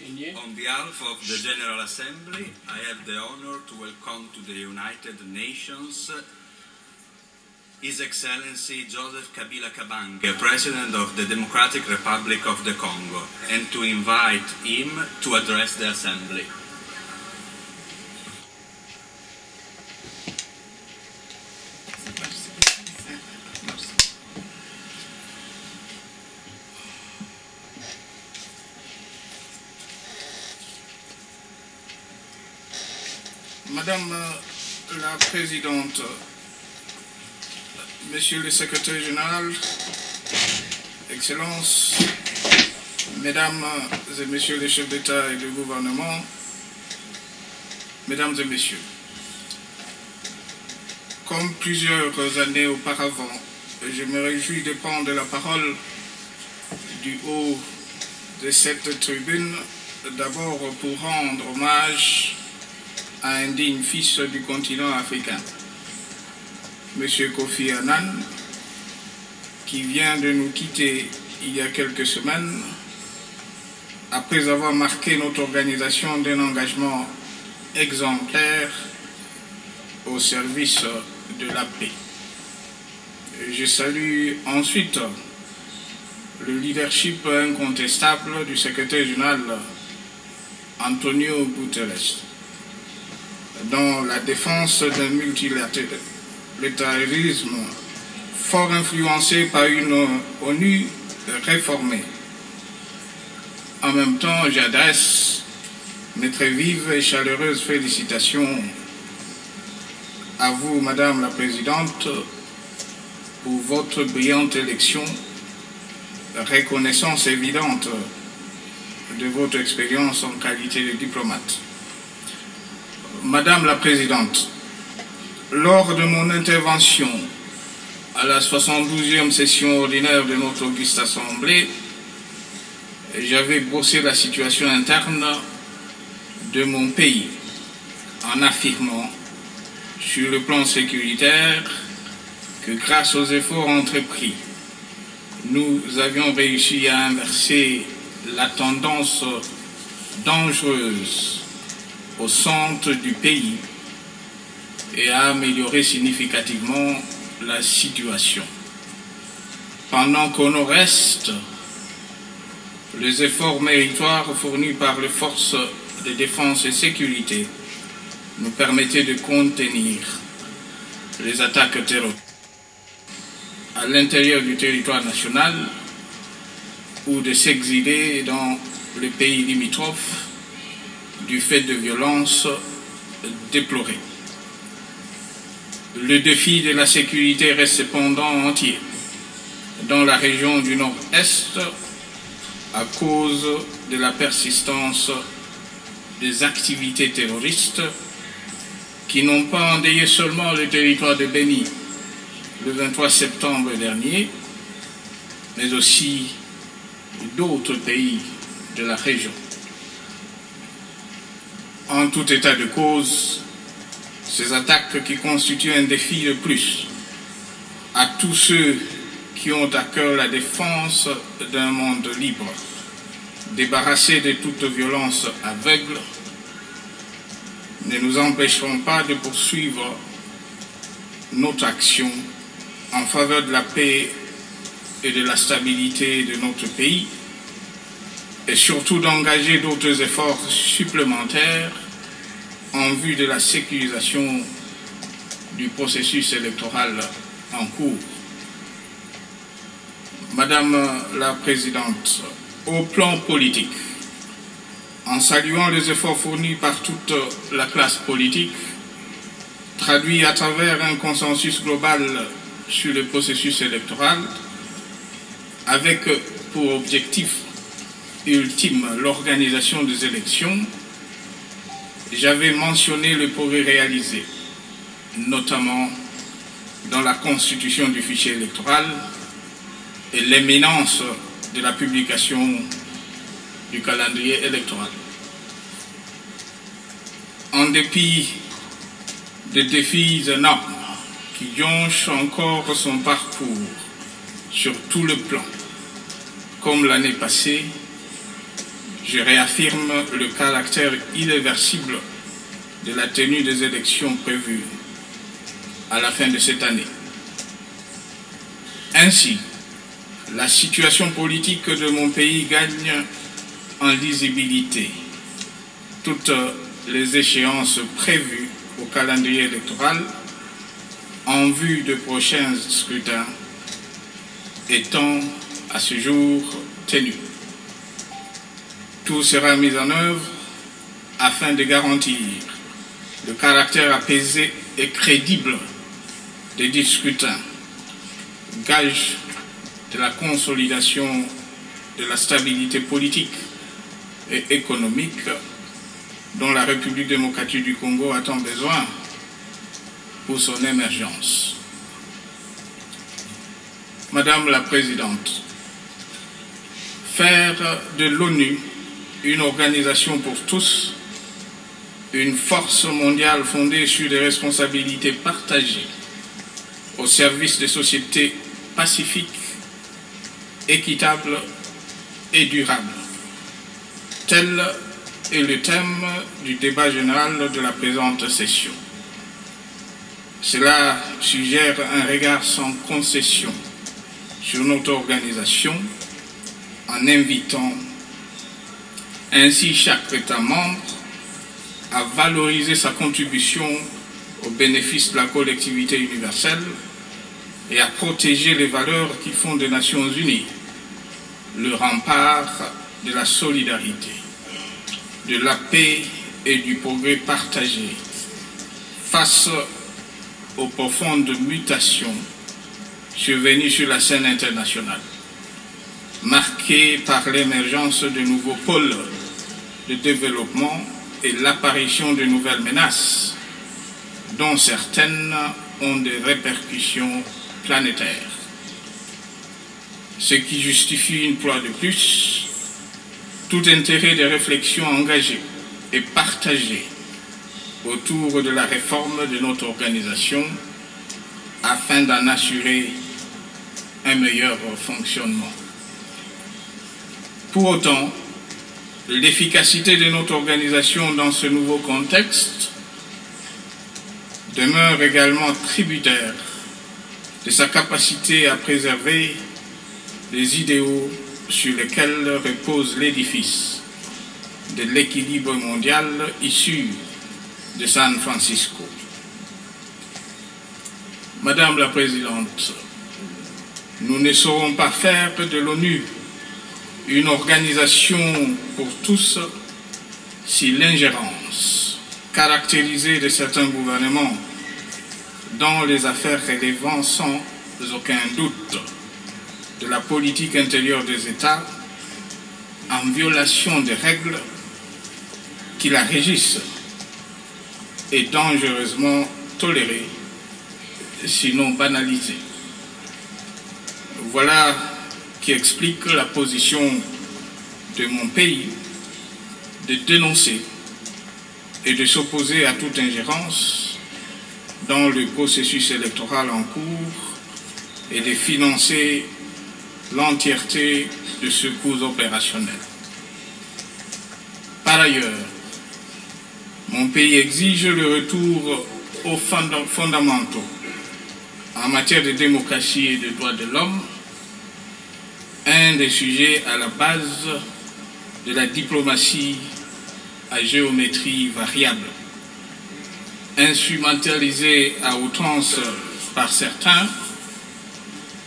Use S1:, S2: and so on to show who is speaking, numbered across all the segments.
S1: On behalf of the General Assembly, I have the honor to welcome to the United Nations His Excellency Joseph Kabila Kabange, President of the Democratic Republic of the Congo, and to invite him to address the Assembly.
S2: Madame la Présidente, Monsieur le Secrétaire Général, Excellences, Mesdames et Messieurs les chefs d'État et de gouvernement, Mesdames et Messieurs, comme plusieurs années auparavant, je me réjouis de prendre la parole du haut de cette tribune, d'abord pour rendre hommage à un digne fils du continent africain, M. Kofi Annan, qui vient de nous quitter il y a quelques semaines, après avoir marqué notre organisation d'un engagement exemplaire au service de la paix. Je salue ensuite le leadership incontestable du secrétaire général Antonio Guterres, dans la défense d'un multilatéralisme fort influencé par une ONU réformée. En même temps, j'adresse mes très vives et chaleureuses félicitations à vous, Madame la Présidente, pour votre brillante élection, reconnaissance évidente de votre expérience en qualité de diplomate. Madame la Présidente, lors de mon intervention à la 72e session ordinaire de notre auguste Assemblée, j'avais brossé la situation interne de mon pays en affirmant sur le plan sécuritaire que grâce aux efforts entrepris, nous avions réussi à inverser la tendance dangereuse au centre du pays et à améliorer significativement la situation. Pendant qu'au nord-est, les efforts méritoires fournis par les forces de défense et sécurité nous permettaient de contenir les attaques terroristes à l'intérieur du territoire national ou de s'exiler dans les pays limitrophes du fait de violences déplorées. Le défi de la sécurité reste cependant entier dans la région du Nord-Est à cause de la persistance des activités terroristes qui n'ont pas endeuillé seulement le territoire de Béni le 23 septembre dernier, mais aussi d'autres pays de la région. En tout état de cause, ces attaques qui constituent un défi de plus à tous ceux qui ont à cœur la défense d'un monde libre, débarrassé de toute violence aveugle, ne nous empêcheront pas de poursuivre notre action en faveur de la paix et de la stabilité de notre pays, et surtout d'engager d'autres efforts supplémentaires en vue de la sécurisation du processus électoral en cours. Madame la Présidente, au plan politique, en saluant les efforts fournis par toute la classe politique, traduits à travers un consensus global sur le processus électoral, avec pour objectif ultime l'organisation des élections, j'avais mentionné le progrès réalisé, notamment dans la constitution du fichier électoral et l'imminence de la publication du calendrier électoral. En dépit des défis énormes qui jonchent encore son parcours sur tout le plan, comme l'année passée, je réaffirme le caractère irréversible de la tenue des élections prévues à la fin de cette année. Ainsi, la situation politique de mon pays gagne en lisibilité. Toutes les échéances prévues au calendrier électoral en vue de prochains scrutins étant à ce jour tenues. Tout sera mis en œuvre afin de garantir le caractère apaisé et crédible des scrutins, gage de la consolidation de la stabilité politique et économique dont la République démocratique du Congo a tant besoin pour son émergence. Madame la Présidente, faire de l'ONU une organisation pour tous, une force mondiale fondée sur des responsabilités partagées au service des sociétés pacifiques, équitables et durables. Tel est le thème du débat général de la présente session. Cela suggère un regard sans concession sur notre organisation en invitant ainsi chaque État membre à valoriser sa contribution au bénéfice de la collectivité universelle et à protéger les valeurs qui font des Nations Unies le rempart de la solidarité, de la paix et du progrès partagé face aux profondes mutations survenues sur la scène internationale, marquées par l'émergence de nouveaux pôles de développement et l'apparition de nouvelles menaces, dont certaines ont des répercussions planétaires. Ce qui justifie une fois de plus tout intérêt de réflexion engagée et partagée autour de la réforme de notre organisation afin d'en assurer un meilleur fonctionnement. Pour autant, l'efficacité de notre organisation dans ce nouveau contexte demeure également tributaire de sa capacité à préserver les idéaux sur lesquels repose l'édifice de l'équilibre mondial issu de San Francisco. Madame la Présidente, nous ne saurons pas faire de l'ONU une organisation pour tous si l'ingérence caractérisée de certains gouvernements dans les affaires relevant sans aucun doute de la politique intérieure des États, en violation des règles qui la régissent, est dangereusement tolérée, sinon banalisée. Voilà qui explique la position de mon pays de dénoncer et de s'opposer à toute ingérence dans le processus électoral en cours et de financer l'entièreté de ce coût opérationnel. Par ailleurs, mon pays exige le retour aux fondamentaux en matière de démocratie et de droits de l'homme, un des sujets à la base de la diplomatie à géométrie variable, instrumentalisée à outrance par certains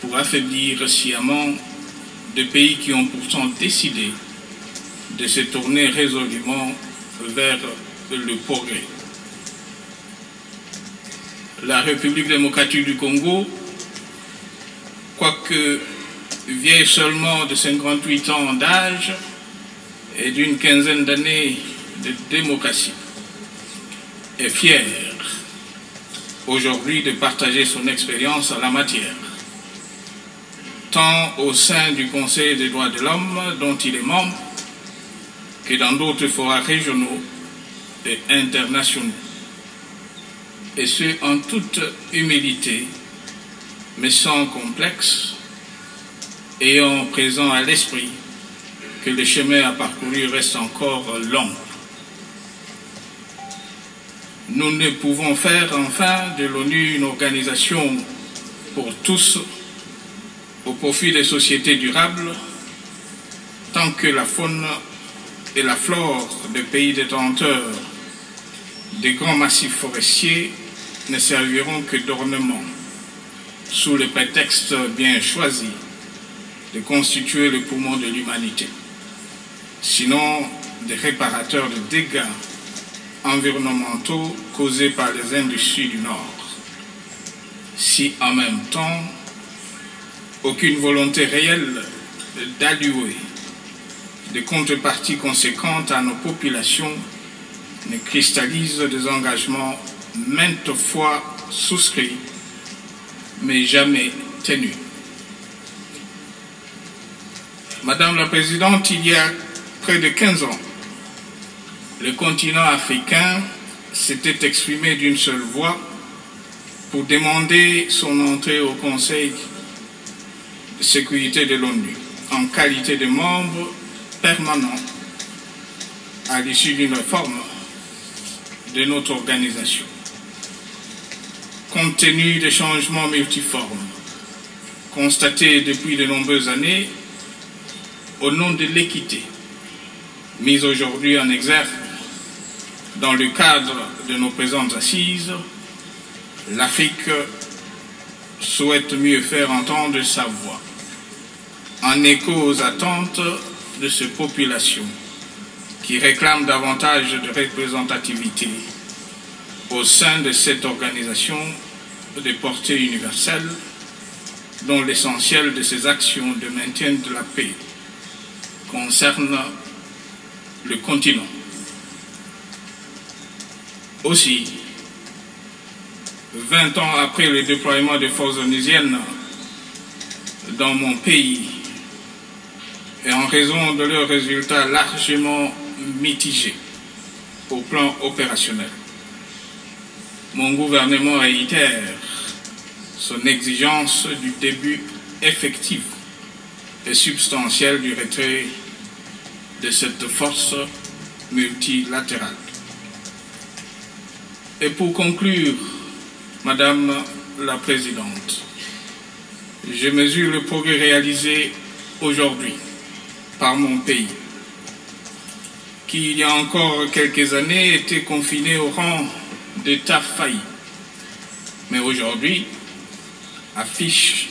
S2: pour affaiblir sciemment des pays qui ont pourtant décidé de se tourner résolument vers le progrès. La République démocratique du Congo, quoique vieille seulement de 58 ans d'âge et d'une quinzaine d'années de démocratie, est fière aujourd'hui de partager son expérience en la matière, tant au sein du Conseil des droits de l'homme dont il est membre, que dans d'autres forats régionaux et internationaux. Et ce, en toute humilité, mais sans complexe, ayant présent à l'esprit que le chemin à parcourir reste encore long. Nous ne pouvons faire enfin de l'ONU une organisation pour tous au profit des sociétés durables tant que la faune et la flore des pays détenteurs des grands massifs forestiers ne serviront que d'ornement sous le prétexte bien choisi de constituer le poumon de l'humanité, sinon des réparateurs de dégâts environnementaux causés par les industries du Nord. Si en même temps, aucune volonté réelle d'allouer des contreparties conséquentes à nos populations ne cristallise des engagements maintes fois souscrits, mais jamais tenus. Madame la Présidente, il y a près de 15 ans, le continent africain s'était exprimé d'une seule voix pour demander son entrée au Conseil de sécurité de l'ONU en qualité de membre permanent à l'issue d'une réforme de notre organisation. Compte tenu des changements multiformes constatés depuis de nombreuses années au nom de l'équité, mise aujourd'hui en exergue dans le cadre de nos présentes assises, l'Afrique souhaite mieux faire entendre sa voix, en écho aux attentes de ces populations qui réclament davantage de représentativité au sein de cette organisation de portée universelle, dont l'essentiel de ses actions de maintien de la paix concerne le continent. Aussi, 20 ans après le déploiement des forces onusiennes dans mon pays, et en raison de leurs résultats largement mitigés au plan opérationnel, mon gouvernement réitère son exigence du début effectif et substantiel du retrait de cette force multilatérale. Et pour conclure, Madame la Présidente, je mesure le progrès réalisé aujourd'hui par mon pays, qui il y a encore quelques années était confiné au rang d'État failli, mais aujourd'hui affiche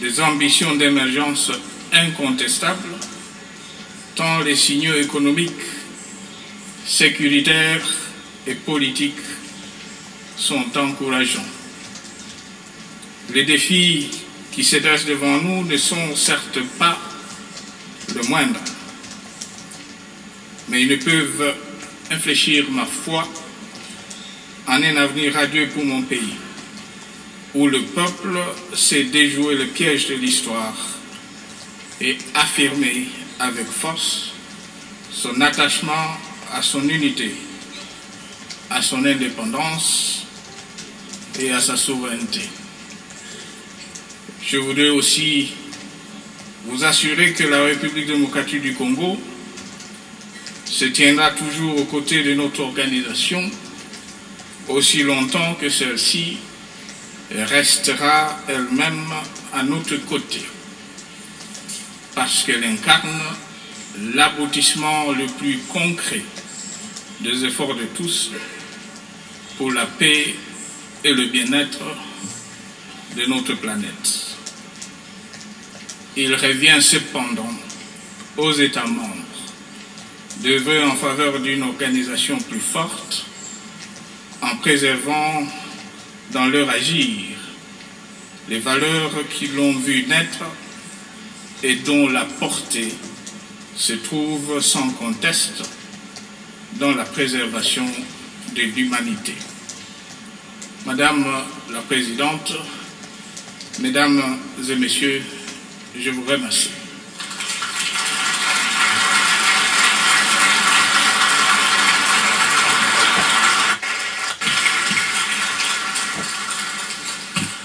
S2: des ambitions d'émergence incontestables, tant les signaux économiques, sécuritaires et politiques sont encourageants. Les défis qui se dressent devant nous ne sont certes pas le moindre, mais ils ne peuvent infléchir ma foi en un avenir radieux pour mon pays, où le peuple sait déjouer le piège de l'histoire et affirmer avec force son attachement à son unité, à son indépendance et à sa souveraineté. Je voudrais aussi vous assurer que la République démocratique du Congo se tiendra toujours aux côtés de notre organisation aussi longtemps que celle-ci restera elle-même à notre côté, parce qu'elle incarne l'aboutissement le plus concret des efforts de tous pour la paix et le bien-être de notre planète. Il revient cependant aux États membres d'œuvrer en faveur d'une organisation plus forte en préservant dans leur agir les valeurs qui l'ont vu naître et dont la portée se trouve sans conteste dans la préservation de l'humanité. Madame la Présidente, Mesdames et Messieurs, je vous remercie.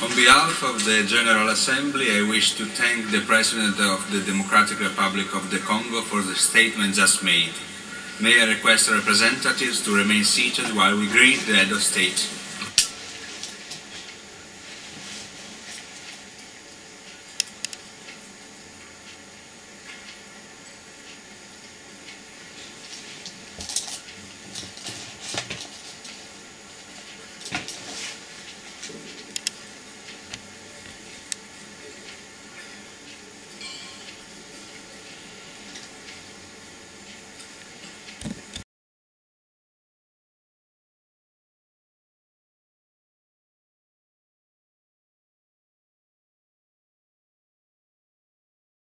S1: On behalf of the General Assembly, I wish to thank the President of the Democratic Republic of the Congo for the statement just made. May I request representatives to remain seated while we greet the head of state.